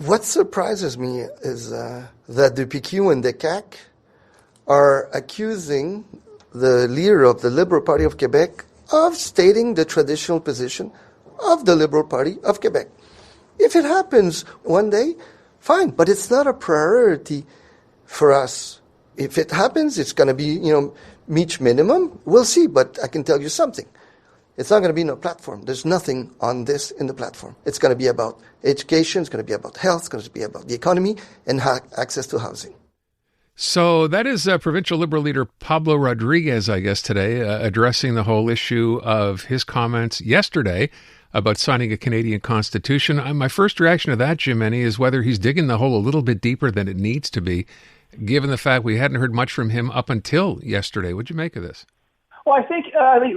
What surprises me is that the PQ and the CAQ are accusing the leader of the Liberal Party of Quebec of stating the traditional position of the Liberal Party of Quebec. If it happens one day, fine, but it's not a priority for us. If it happens, it's going to be, meet minimum. We'll see, but I can tell you something. It's not going to be no platform. There's nothing on this in the platform. It's going to be about education. It's going to be about health. It's going to be about the economy and access to housing. So that is Provincial Liberal leader Pablo Rodriguez, I guess, today, addressing the whole issue of his comments yesterday about signing a Canadian Constitution. My first reaction to that, Jim Mennie, is whether he's digging the hole a little bit deeper than it needs to be, given the fact we hadn't heard much from him up until yesterday. What'd you make of this? Well, I think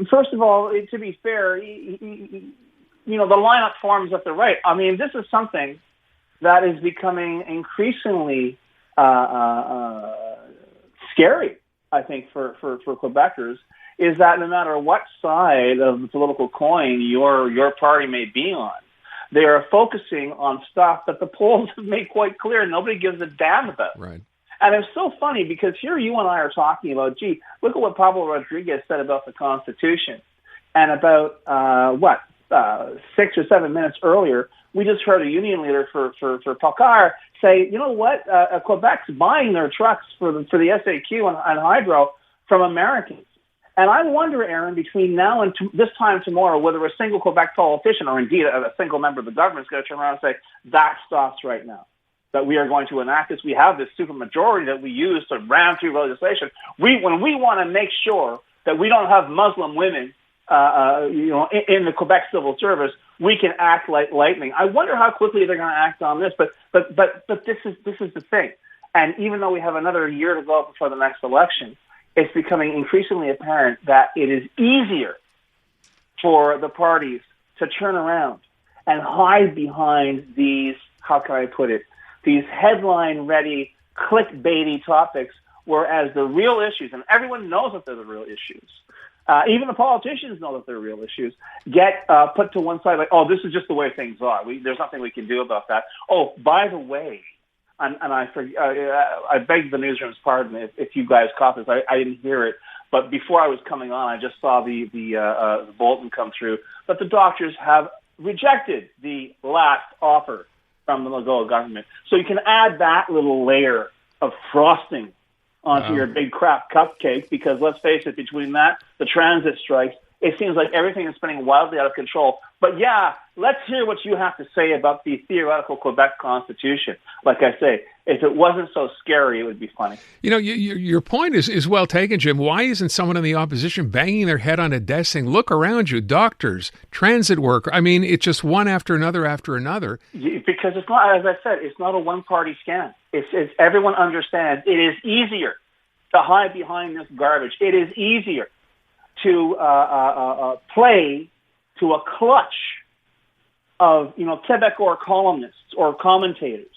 first of all, to be fair, the lineup forms at the right. I mean, this is something that is becoming increasingly scary, I think, for Quebecers, is that no matter what side of the political coin your party may be on, they are focusing on stuff that the polls have made quite clear nobody gives a damn about. Right. And it's so funny because here you and I are talking about, look at what Pablo Rodriguez said about the Constitution. And about, 6 or 7 minutes earlier, we just heard a union leader for Pocard say, you know what, Quebec's buying their trucks for the SAQ and Hydro from Americans. And I wonder, Aaron, between now and this time tomorrow, whether a single Quebec politician or indeed a single member of the government is going to turn around and say, that stops right now. That we are going to enact this. We have this supermajority that we use to ram through legislation. When we want to make sure that we don't have Muslim women, in the Quebec civil service, we can act like lightning. I wonder how quickly they're going to act on this. But this is the thing. And even though we have another year to go before the next election, it's becoming increasingly apparent that it is easier for the parties to turn around and hide behind these, how can I put it, these headline-ready, clickbaity topics, whereas the real issues, and everyone knows that they're the real issues, even the politicians know that they're real issues, get put to one side like, oh, this is just the way things are. There's nothing we can do about that. Oh, by the way, and I beg the newsroom's pardon if you guys caught this. I didn't hear it, but before I was coming on, I just saw the bulletin come through that the doctors have rejected the last offer from the Legault government. So you can add that little layer of frosting onto your big crap cupcake, because let's face it, between that, the transit strikes, it seems like everything is spinning wildly out of control. But yeah, let's hear what you have to say about the theoretical Quebec Constitution. Like I say, if it wasn't so scary, it would be funny. Your point is well taken, Jim. Why isn't someone in the opposition banging their head on a desk saying, look around you, doctors, transit worker? I mean, it's just one after another after another. Because it's not, as I said, it's not a one-party scam. It's everyone understands it is easier to hide behind this garbage. It is easier to play to a clutch of, Quebecor columnists or commentators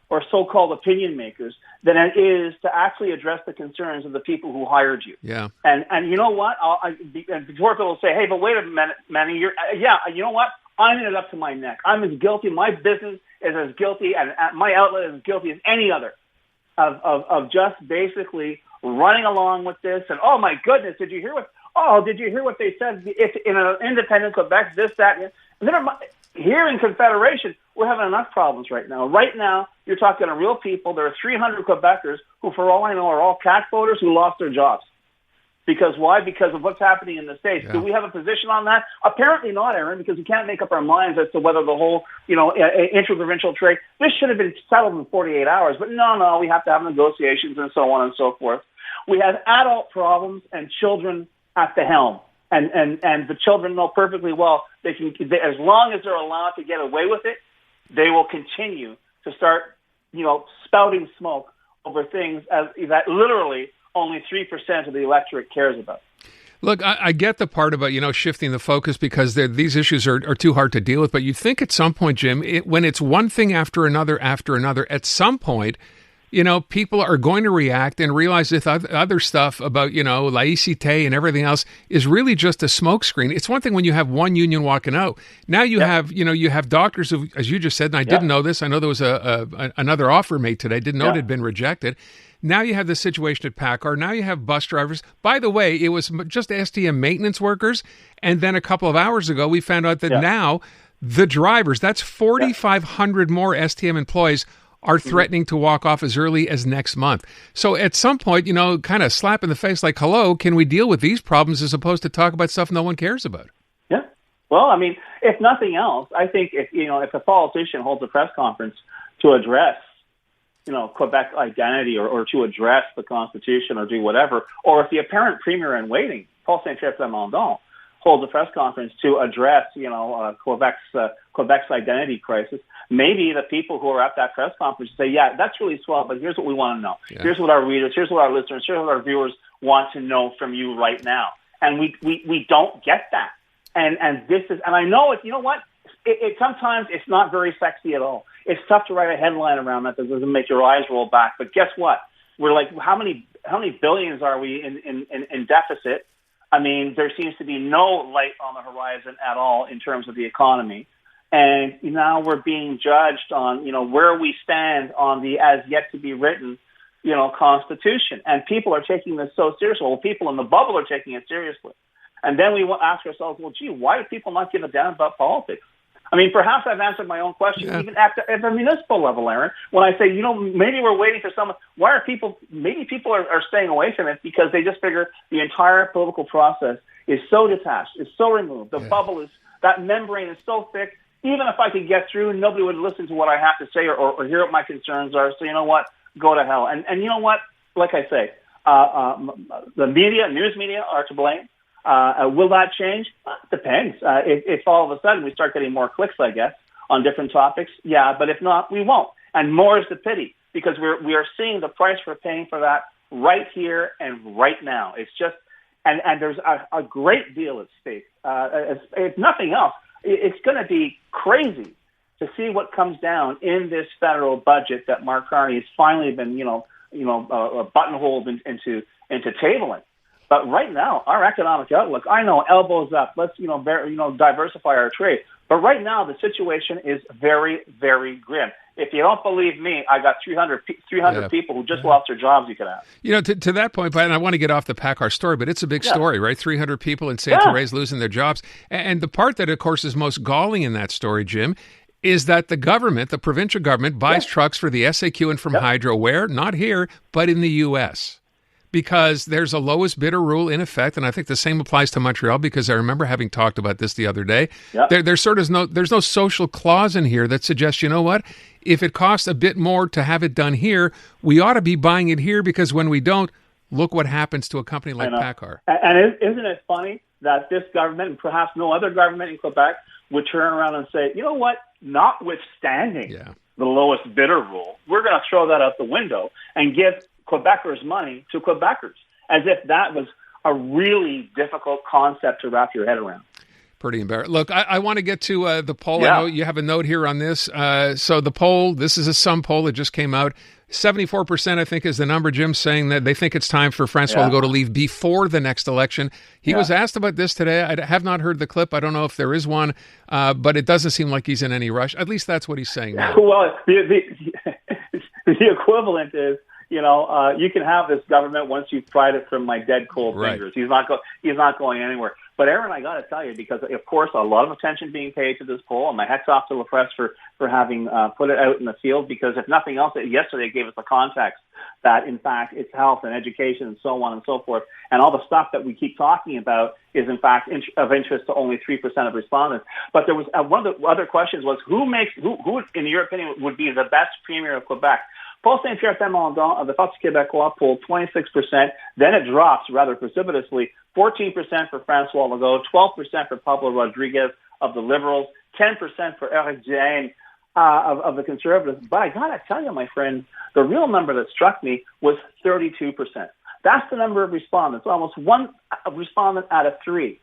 or so-called opinion makers than it is to actually address the concerns of the people who hired you. Yeah. And you know what? Before people say, hey, but wait a minute, Manny, you know what? I'm in it up to my neck. I'm as guilty. My business is as guilty, and my outlet is as guilty as any other of just basically running along with this. And, oh, my goodness, did you hear what they said? It's in an independent Quebec, this, that, and then here in Confederation, we're having enough problems right now. Right now, you're talking to real people. There are 300 Quebecers who, for all I know, are all CAQ voters who lost their jobs. Because why? Because of what's happening in the States. Yeah. Do we have a position on that? Apparently not, Aaron, because we can't make up our minds as to whether the whole, interprovincial trade, this should have been settled in 48 hours. But no, we have to have negotiations and so on and so forth. We have adult problems and children at the helm. And the children know perfectly well they as long as they're allowed to get away with it, they will continue to start, spouting smoke over things that literally only 3% of the electorate cares about. Look, I get the part about, shifting the focus because these issues are too hard to deal with. But you think at some point, Jim, when it's one thing after another, at some point, people are going to react and realize that other stuff about, laïcité and everything else is really just a smokescreen. It's one thing when you have one union walking out. Now you have, you have doctors who, as you just said, and I didn't know this. I know there was another offer made today. Didn't know it had been rejected. Now you have the situation at PACCAR. Now you have bus drivers. By the way, it was just STM maintenance workers. And then a couple of hours ago, we found out that now the drivers, that's 4,500 more STM employees, are threatening to walk off as early as next month. So at some point, kind of slap in the face like, hello, can we deal with these problems as opposed to talk about stuff no one cares about? Yeah. Well, I mean, if nothing else, I think if a politician holds a press conference to address, Quebec identity or to address the Constitution or do whatever, or if the apparent premier in waiting, Paul Saint-Pierre Plamondon, holds a press conference to address, Quebec's identity crisis, maybe the people who are at that press conference say, yeah, that's really swell, but here's what we want to know. Yeah. Here's what our readers, here's what our listeners, here's what our viewers want to know from you right now. And we don't get that. And I know it, you know what? It sometimes it's not very sexy at all. It's tough to write a headline around that doesn't make your eyes roll back. But guess what? We're like, how many billions are we in deficit? I mean, there seems to be no light on the horizon at all in terms of the economy. And now we're being judged on, where we stand on the as yet to be written, Constitution. And people are taking this so seriously. Well, people in the bubble are taking it seriously. And then we ask ourselves, well, gee, why do people not give a damn about politics? I mean, perhaps I've answered my own question even at the municipal level, Aaron, when I say, maybe we're waiting for someone. Maybe people are staying away from it because they just figure the entire political process is so detached, is so removed. The bubble is, that membrane is so thick. Even if I could get through, nobody would listen to what I have to say or hear what my concerns are. So you know what? Go to hell. And you know what? Like I say, the media, news media are to blame. Will that change? Depends. If all of a sudden we start getting more clicks, I guess, on different topics, yeah. But if not, we won't. And more is the pity because we are seeing the price we're paying for that right here and right now. It's just, and there's a great deal at stake. If nothing else, it's going to be crazy to see what comes down in this federal budget that Mark Carney has finally been, buttonholed into tabling. But right now, our economic outlook, I know, elbows up. Let's, diversify our trade. But right now, the situation is very, very grim. If you don't believe me, I got 300 people who just lost their jobs you could ask. To that point, and I want to get off the PACCAR story, but it's a big story, right? 300 people in St. Therese losing their jobs. And the part that, of course, is most galling in that story, Jim, is that the government, the provincial government, buys trucks for the SAQ and from Hydro. Where? Not here, but in the U.S., because there's a lowest bidder rule in effect, and I think the same applies to Montreal, because I remember having talked about this the other day. Yep. There's no social clause in here that suggests, you know what, if it costs a bit more to have it done here, we ought to be buying it here, because when we don't, look what happens to a company like PACCAR. And isn't it funny that this government, and perhaps no other government in Quebec, would turn around and say, you know what, notwithstanding the lowest bidder rule, we're going to throw that out the window and give Quebecers money to Quebecers, as if that was a really difficult concept to wrap your head around. Pretty embarrassing. Look, I want to get to the poll. I know you have a note here on this. So the poll, this is a Sum poll that just came out. 74%, I think, is the number, Jim, saying that they think it's time for François Legault to leave before the next election. He was asked about this today. I have not heard the clip. I don't know if there is one, but it doesn't seem like he's in any rush. At least that's what he's saying now. Well, the equivalent is, you can have this government once you've pried it from my dead cold fingers. He's not going anywhere. But Aaron, I got to tell you, because of course a lot of attention being paid to this poll, and my hats off to the press for having put it out in the field. Because if nothing else, yesterday gave us the context that in fact it's health and education and so on and so forth, and all the stuff that we keep talking about is in fact of interest to only 3% of respondents. But there was one of the other questions was who in your opinion would be the best premier of Quebec? Paul Saint-Pierre Plamondon of the Parti Québécois polled 26%. Then it drops rather precipitously, 14% for François Legault, 12% for Pablo Rodriguez of the Liberals, 10% for Eric Duhaime of the Conservatives. But I got to tell you, my friend, the real number that struck me was 32%. That's the number of respondents. Almost one respondent out of three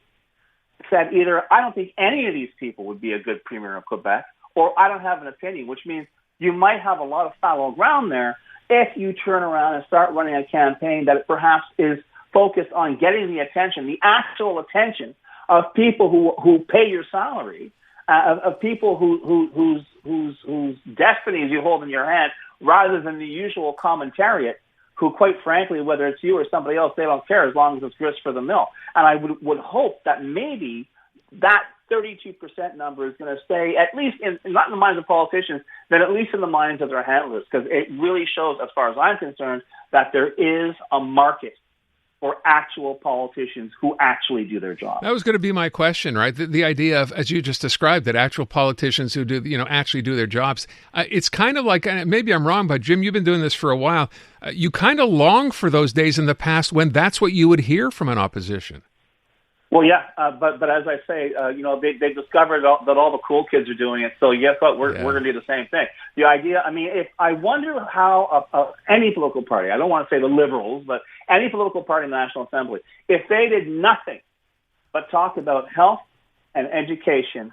said either, I don't think any of these people would be a good premier of Quebec, or I don't have an opinion, which means you might have a lot of fallow ground there if you turn around and start running a campaign that perhaps is focused on getting the attention, the actual attention of people who pay your salary, of people whose destinies you hold in your hand, rather than the usual commentariat, who, quite frankly, whether it's you or somebody else, they don't care as long as it's grist for the mill. And I would hope that maybe that 32% number is going to stay, at least not in the minds of politicians, but at least in the minds of their handlers, because it really shows, as far as I'm concerned, that there is a market for actual politicians who actually do their job. That was going to be my question, right? The idea of, as you just described, that actual politicians who do, actually do their jobs. It's kind of like, maybe I'm wrong, but Jim, you've been doing this for a while. You kind of long for those days in the past when that's what you would hear from an opposition. Well, yeah, but as I say, they discovered that all the cool kids are doing it. So guess what? We're going to do the same thing. The idea, if I wonder how any political party, I don't want to say the Liberals, but any political party in the National Assembly, if they did nothing but talk about health and education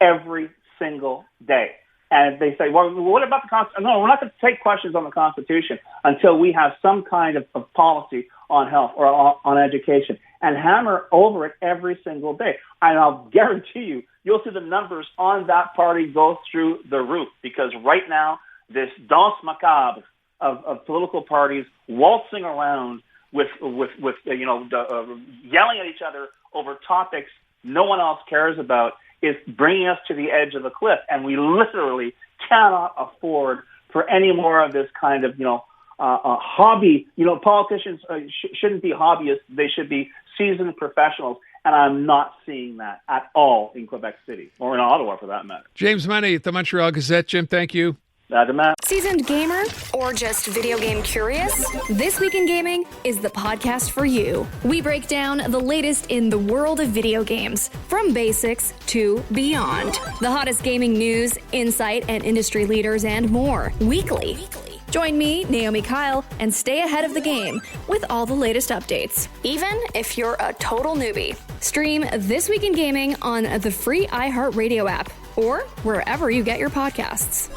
every single day. And they say, well, what about the Constitution? No, we're not going to take questions on the Constitution until we have some kind of policy on health or on education, and hammer over it every single day. And I'll guarantee you, you'll see the numbers on that party go through the roof, because right now, this danse macabre of political parties waltzing around with yelling at each other over topics no one else cares about is bringing us to the edge of the cliff. And we literally cannot afford for any more of this kind of, hobby. Politicians shouldn't be hobbyists. They should be seasoned professionals. And I'm not seeing that at all in Quebec City, or in Ottawa for that matter. James Mennie at the Montreal Gazette. Jim, thank you. Seasoned gamer or just video game curious? This Week in Gaming is the podcast for you. We break down the latest in the world of video games, from basics to beyond. The hottest gaming news, insight, and industry leaders, and more, weekly. Join me, Naomi Kyle, and stay ahead of the game with all the latest updates, even if you're a total newbie. Stream This Week in Gaming on the free iHeartRadio app or wherever you get your podcasts.